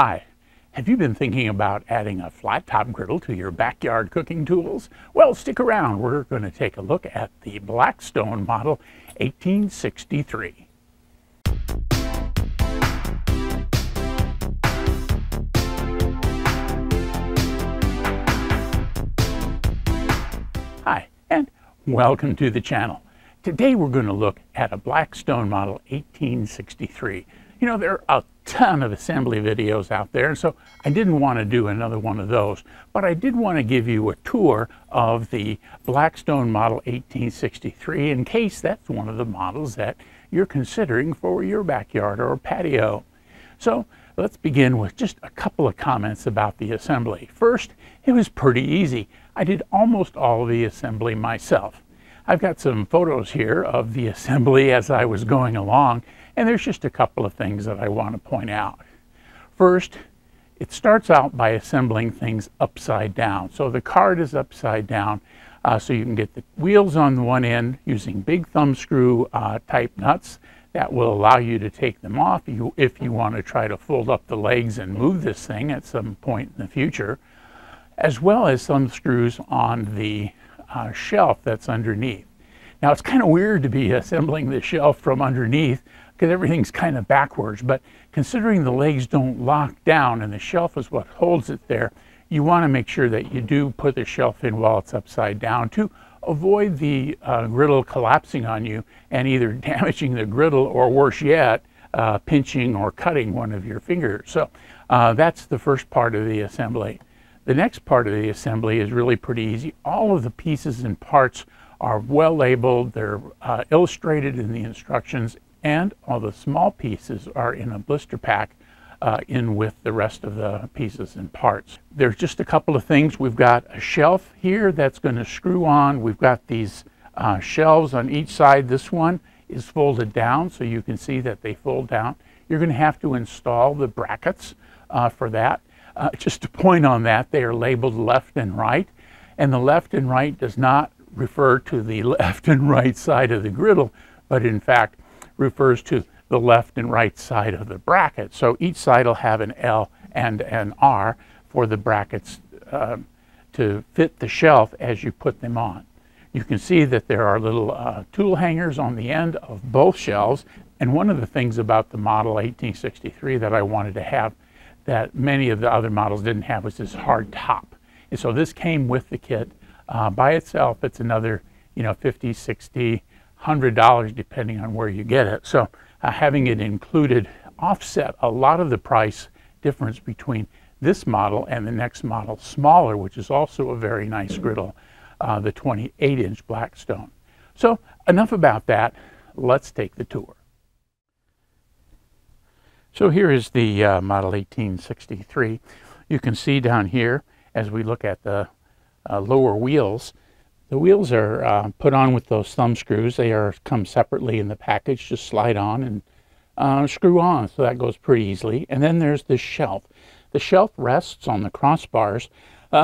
Hi, have you been thinking about adding a flat top griddle to your backyard cooking tools? Well, stick around. We're going to take a look at the Blackstone Model 1863. Hi, and welcome to the channel. Today we're going to look at a Blackstone Model 1863. You know, there are a ton of assembly videos out there, and so I didn't want to do another one of those, but I did want to give you a tour of the Blackstone Model 1863 in case that's one of the models that you're considering for your backyard or patio. So let's begin with just a couple of comments about the assembly. First, it was pretty easy. I did almost all of the assembly myself. I've got some photos here of the assembly as I was going along, and there's just a couple of things that I want to point out. First, it starts out by assembling things upside down. So the card is upside down, so you can get the wheels on the one end using big thumb screw type nuts that will allow you to take them off if you want to try to fold up the legs and move this thing at some point in the future, as well as some screws on the shelf that's underneath. Now it's kind of weird to be assembling the shelf from underneath because everything's kind of backwards, but considering the legs don't lock down and the shelf is what holds it there, you want to make sure that you do put the shelf in while it's upside down to avoid the griddle collapsing on you and either damaging the griddle or, worse yet, pinching or cutting one of your fingers. So that's the first part of the assembly. The next part of the assembly is really pretty easy. All of the pieces and parts are well labeled, they're illustrated in the instructions, and all the small pieces are in a blister pack in with the rest of the pieces and parts. There's just a couple of things. We've got a shelf here that's going to screw on. We've got these shelves on each side. This one is folded down, so you can see that they fold down. You're going to have to install the brackets for that. Just to point on that, they are labeled left and right, and the left and right does not refer to the left and right side of the griddle, but in fact refers to the left and right side of the bracket. So each side will have an L and an R for the brackets to fit the shelf as you put them on. You can see that there are little tool hangers on the end of both shelves, and one of the things about the Model 1863 that I wanted to have that many of the other models didn't have was this hard top. And so this came with the kit. By itself, it's another, $50, $60, $100 depending on where you get it. So having it included offset a lot of the price difference between this model and the next model, smaller, which is also a very nice griddle, the 28-inch Blackstone. So enough about that. Let's take the tour. So here is the Model 1863. You can see down here as we look at the lower wheels. The wheels are put on with those thumb screws. They come separately in the package. Just slide on and screw on, so that goes pretty easily. And then there's the shelf. The shelf rests on the crossbars,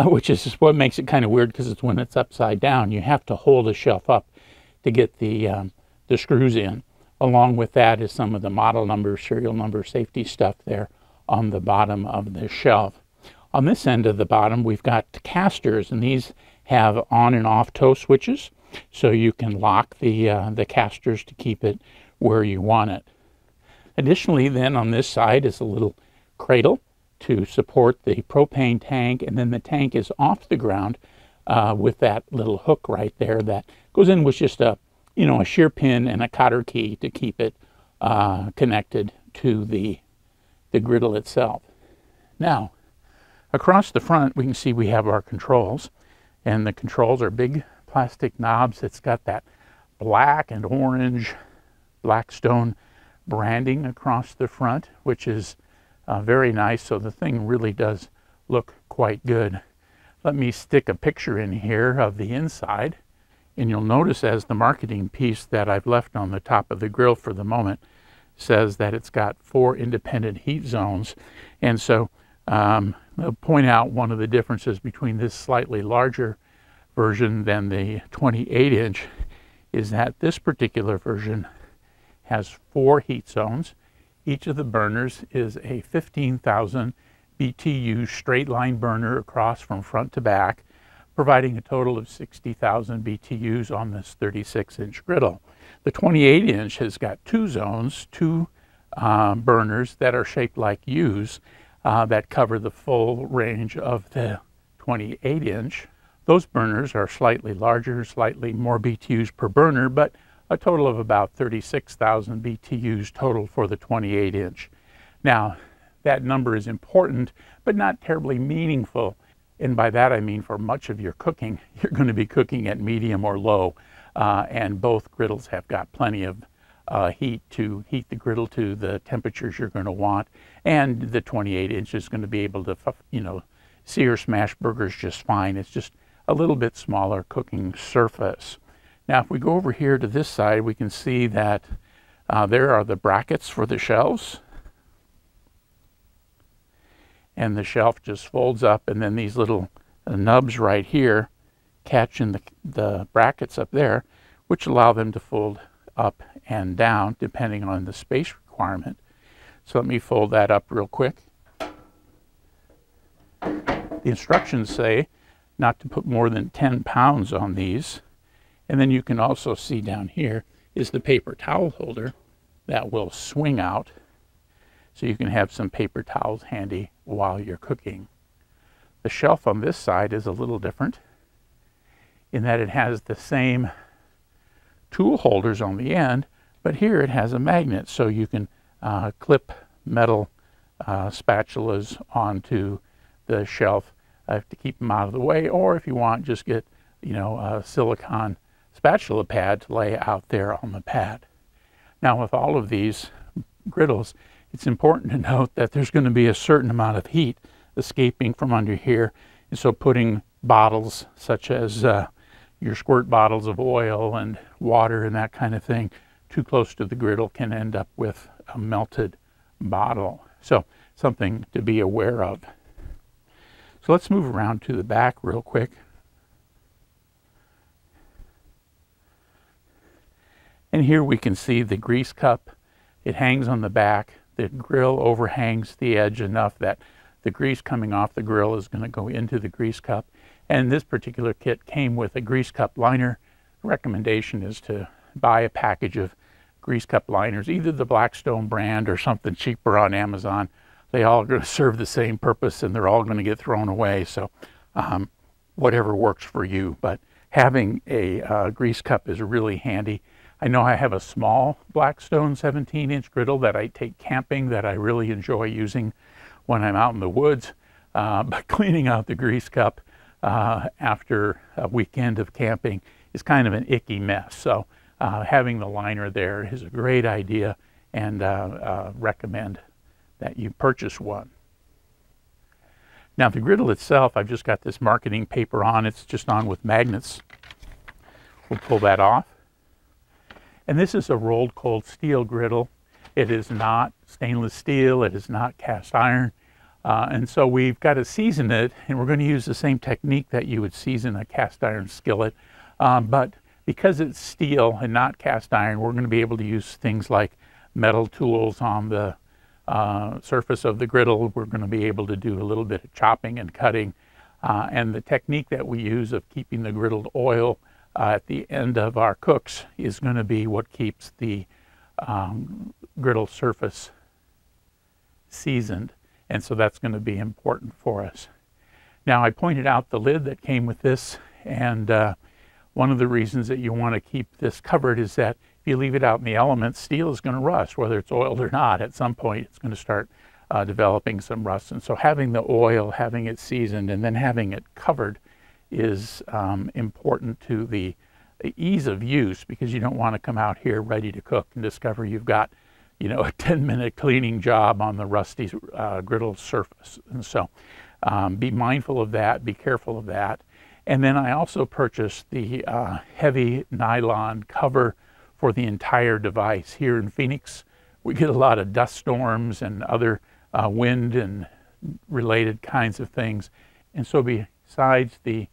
which is what makes it kind of weird because it's when it's upside down. You have to hold the shelf up to get the screws in. Along with that is some of the model number, serial number, safety stuff there on the bottom of the shelf. On this end of the bottom, we've got casters, and these have on and off toe switches, so you can lock the casters to keep it where you want it. Additionally, then on this side is a little cradle to support the propane tank, and then the tank is off the ground with that little hook right there that goes in with just a shear pin and a cotter key to keep it connected to the griddle itself. Now, across the front, we can see we have our controls, and the controls are big plastic knobs. It's got that black and orange Blackstone branding across the front, which is very nice, so the thing really does look quite good. Let me stick a picture in here of the inside, and you'll notice as the marketing piece that I've left on the top of the grill for the moment says that it's got 4 independent heat zones, and so I'll point out one of the differences between this slightly larger version than the 28-inch is that this particular version has 4 heat zones, Each of the burners is a 15,000 BTU straight line burner across from front to back, providing a total of 60,000 BTUs on this 36-inch griddle. The 28-inch has got two zones, two burners that are shaped like U's that cover the full range of the 28-inch. Those burners are slightly larger, slightly more BTUs per burner, but a total of about 36,000 BTUs total for the 28-inch. Now, that number is important, but not terribly meaningful. And by that I mean for much of your cooking, you're going to be cooking at medium or low. And both griddles have got plenty of heat to heat the griddle to the temperatures you're going to want. And the 28-inch is going to be able to, sear smash burgers just fine. It's just a little bit smaller cooking surface. Now, if we go over here to this side, we can see that there are the brackets for the shelves. And the shelf just folds up, and then these little nubs right here catch in the brackets up there, which allow them to fold up and down depending on the space requirement. So let me fold that up real quick. The instructions say not to put more than 10 pounds on these. And then you can also see down here is the paper towel holder that will swing out, so you can have some paper towels handy while you're cooking. The shelf on this side is a little different in that it has the same tool holders on the end, but here it has a magnet, so you can clip metal spatulas onto the shelf to keep them out of the way, or if you want, just get a silicone spatula pad to lay out there on the pad. Now, with all of these griddles, it's important to note that there's going to be a certain amount of heat escaping from under here, and so putting bottles such as your squirt bottles of oil and water and that kind of thing too close to the griddle can end up with a melted bottle. So something to be aware of. So let's move around to the back real quick. And here we can see the grease cup. It hangs on the back. The grill overhangs the edge enough that the grease coming off the grill is going to go into the grease cup. And this particular kit came with a grease cup liner. The recommendation is to buy a package of grease cup liners, either the Blackstone brand or something cheaper on Amazon. They all are going to serve the same purpose, and they're all going to get thrown away. So whatever works for you. But having a grease cup is really handy. I know I have a small Blackstone 17-inch griddle that I take camping that I really enjoy using when I'm out in the woods. But cleaning out the grease cup after a weekend of camping is kind of an icky mess. So having the liner there is a great idea, and recommend that you purchase one. Now, the griddle itself, I've just got this marketing paper on. It's just on with magnets. We'll pull that off. And this is a rolled cold steel griddle. It is not stainless steel. It is not cast iron. And so we've got to season it, and we're going to use the same technique that you would season a cast iron skillet. But because it's steel and not cast iron, we're going to be able to use things like metal tools on the surface of the griddle. We're going to be able to do a little bit of chopping and cutting. And the technique that we use of keeping the griddled oil at the end of our cooks is going to be what keeps the griddle surface seasoned. And so that's going to be important for us. Now, I pointed out the lid that came with this, and one of the reasons that you want to keep this covered is that if you leave it out in the elements, steel is going to rust, whether it's oiled or not. At some point, it's going to start developing some rust. And so having the oil, having it seasoned, and then having it covered is important to the ease of use, because you don't want to come out here ready to cook and discover you've got a 10-minute cleaning job on the rusty griddle surface. And so be mindful of that, be careful of that. And then I also purchased the heavy nylon cover for the entire device. Here in Phoenix, we get a lot of dust storms and other wind and related kinds of things. And so besides the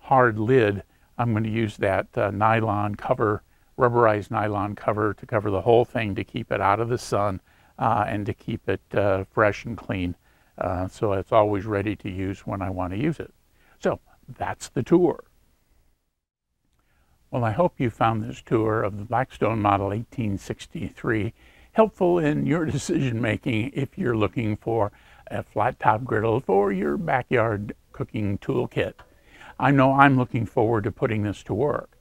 hard lid, I'm going to use that nylon cover, rubberized nylon cover, to cover the whole thing to keep it out of the sun and to keep it fresh and clean, so it's always ready to use when I want to use it. So that's the tour. Well, I hope you found this tour of the Blackstone Model 1863 helpful in your decision making if you're looking for a flat top griddle for your backyard cooking toolkit. I know I'm looking forward to putting this to work.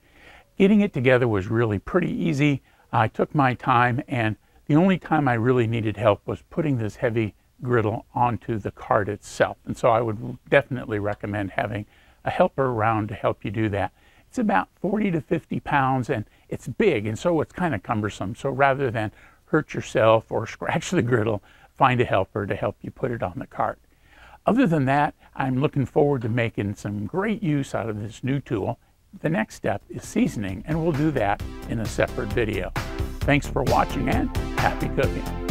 Getting it together was really pretty easy. I took my time, and the only time I really needed help was putting this heavy griddle onto the cart itself. And so I would definitely recommend having a helper around to help you do that. It's about 40 to 50 pounds, and it's big, and so it's kind of cumbersome. So rather than hurt yourself or scratch the griddle, find a helper to help you put it on the cart. Other than that, I'm looking forward to making some great use out of this new tool. The next step is seasoning, and we'll do that in a separate video. Thanks for watching, and happy cooking.